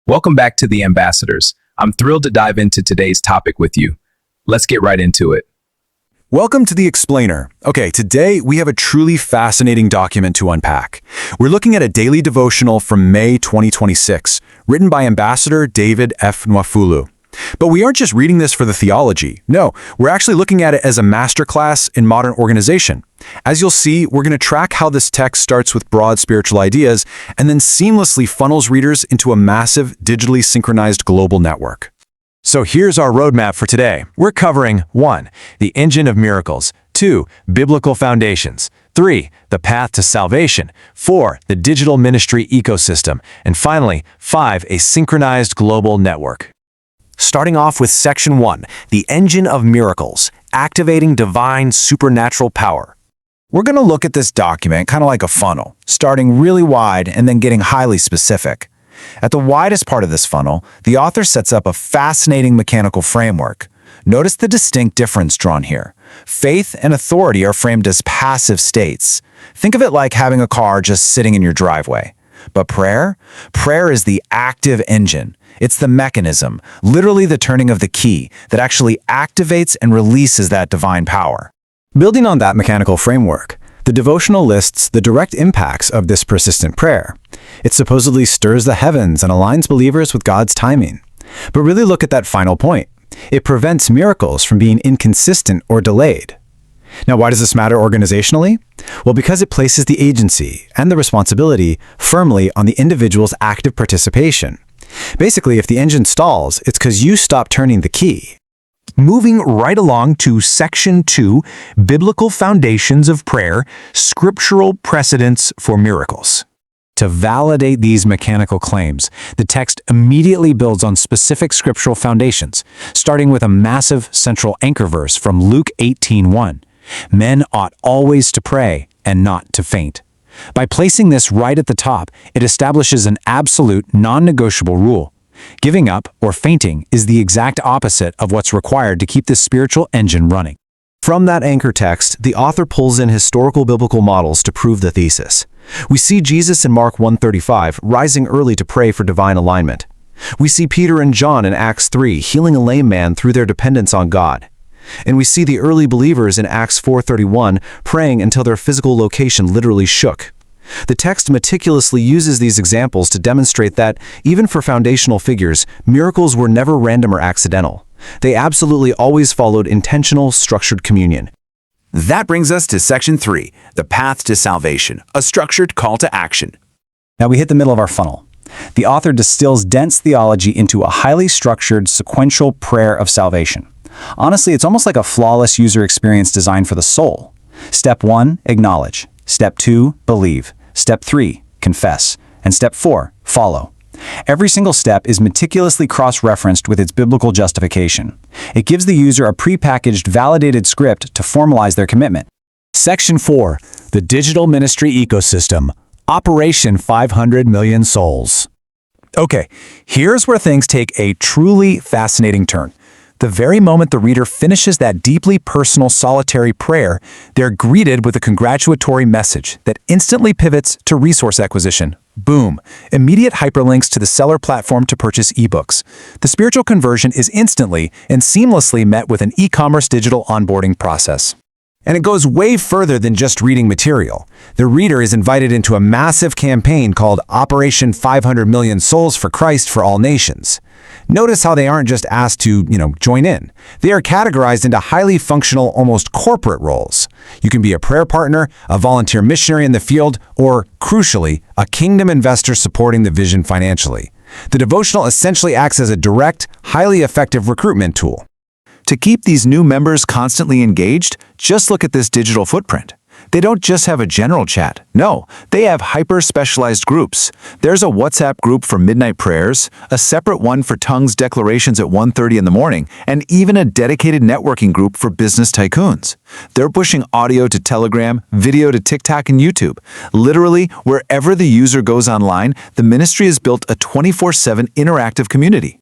Welcome back to The Ambassadors. I'm thrilled to dive into today's topic with you. Let's get right into it. Welcome to The Explainer. Okay, today we have a truly fascinating document to unpack. We're looking at a daily devotional from May 2026, written by Ambassador David F. Nwafulu. But we aren't just reading this for the theology. No, we're actually looking at it as a masterclass in modern organization. As you'll see, we're going to track how this text starts with broad spiritual ideas and then seamlessly funnels readers into a massive, digitally synchronized global network. So here's our roadmap for today. We're covering 1. The engine of miracles, 2. Biblical foundations, 3. The path to salvation, 4. The digital ministry ecosystem, and finally, 5. A synchronized global network. Starting off with Section 1, the engine of miracles, activating divine supernatural power. We're going to look at this document kind of like a funnel, starting really wide and then getting highly specific. At the widest part of this funnel, the author sets up a fascinating mechanical framework. Notice the distinct difference drawn here. Faith and authority are framed as passive states. Think of it like having a car just sitting in your driveway. But prayer? Prayer is the active engine. It's the mechanism, literally the turning of the key, that actually activates and releases that divine power. Building on that mechanical framework, the devotional lists the direct impacts of this persistent prayer. It supposedly stirs the heavens and aligns believers with God's timing. But really look at that final point. It prevents miracles from being inconsistent or delayed. Now, why does this matter organizationally? Well, because it places the agency and the responsibility firmly on the individual's active participation. Basically, if the engine stalls, it's because you stopped turning the key. Moving right along to Section 2, Biblical Foundations of Prayer, Scriptural Precedents for Miracles. To validate these mechanical claims, the text immediately builds on specific scriptural foundations, starting with a massive central anchor verse from Luke 18:1. Men ought always to pray and not to faint. By placing this right at the top, it establishes an absolute, non-negotiable rule. Giving up or fainting is the exact opposite of what's required to keep this spiritual engine running. From that anchor text, the author pulls in historical biblical models to prove the thesis. We see Jesus in Mark 1:35 rising early to pray for divine alignment. We see Peter and John in Acts 3 healing a lame man through their dependence on God. And we see the early believers in Acts 4:31 praying until their physical location literally shook. The text meticulously uses these examples to demonstrate that, even for foundational figures, miracles were never random or accidental. They absolutely always followed intentional, structured communion. That brings us to Section 3, the path to salvation, a structured call to action. Now we hit the middle of our funnel. The author distills dense theology into a highly structured, sequential prayer of salvation. Honestly, it's almost like a flawless user experience designed for the soul. Step 1, acknowledge. Step 2, believe. Step 3, confess. And step 4, follow. Every single step is meticulously cross-referenced with its biblical justification. It gives the user a prepackaged, validated script to formalize their commitment. Section 4, the digital ministry ecosystem, Operation 500 Million Souls. Okay, here's where things take a truly fascinating turn. The very moment the reader finishes that deeply personal, solitary prayer, they're greeted with a congratulatory message that instantly pivots to resource acquisition. Boom! Immediate hyperlinks to the seller platform to purchase ebooks. The spiritual conversion is instantly and seamlessly met with an e-commerce digital onboarding process. And it goes way further than just reading material. The reader is invited into a massive campaign called Operation 500 Million Souls for Christ for All Nations. Notice how they aren't just asked to, join in. They are categorized into highly functional, almost corporate roles. You can be a prayer partner, a volunteer missionary in the field, or, crucially, a kingdom investor supporting the vision financially. The devotional essentially acts as a direct, highly effective recruitment tool. To keep these new members constantly engaged, just look at this digital footprint. They don't just have a general chat. No, they have hyper-specialized groups. There's a WhatsApp group for midnight prayers, a separate one for tongues declarations at 1:30 in the morning, and even a dedicated networking group for business tycoons. They're pushing audio to Telegram, video to TikTok and YouTube. Literally, wherever the user goes online, the ministry has built a 24/7 interactive community.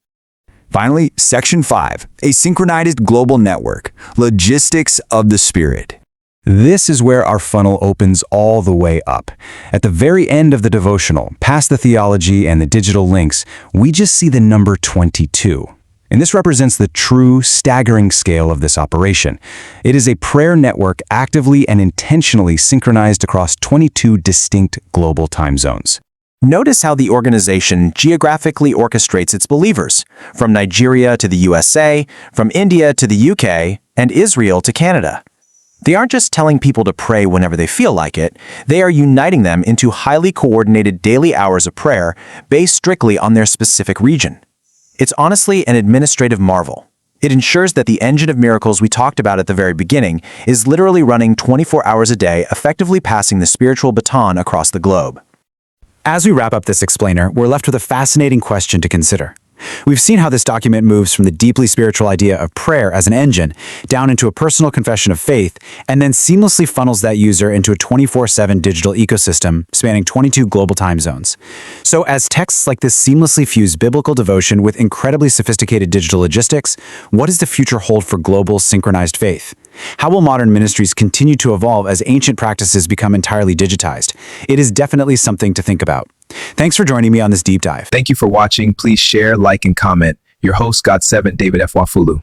Finally, Section 5, a synchronized global network, logistics of the Spirit. This is where our funnel opens all the way up. At the very end of the devotional, past the theology and the digital links, we just see the number 22. And this represents the true, staggering scale of this operation. It is a prayer network actively and intentionally synchronized across 22 distinct global time zones. Notice how the organization geographically orchestrates its believers, from Nigeria to the USA, from India to the UK, and Israel to Canada. They aren't just telling people to pray whenever they feel like it, they are uniting them into highly coordinated daily hours of prayer based strictly on their specific region. It's honestly an administrative marvel. It ensures that the engine of miracles we talked about at the very beginning is literally running 24 hours a day, effectively passing the spiritual baton across the globe. As we wrap up this explainer, we're left with a fascinating question to consider. We've seen how this document moves from the deeply spiritual idea of prayer as an engine down into a personal confession of faith, and then seamlessly funnels that user into a 24/7 digital ecosystem spanning 22 global time zones. So as texts like this seamlessly fuse biblical devotion with incredibly sophisticated digital logistics, what does the future hold for global synchronized faith? How will modern ministries continue to evolve as ancient practices become entirely digitized? It is definitely something to think about. Thanks for joining me on this deep dive. Thank you for watching. Please share, like, and comment. Your host, God7, David F. Wafulu.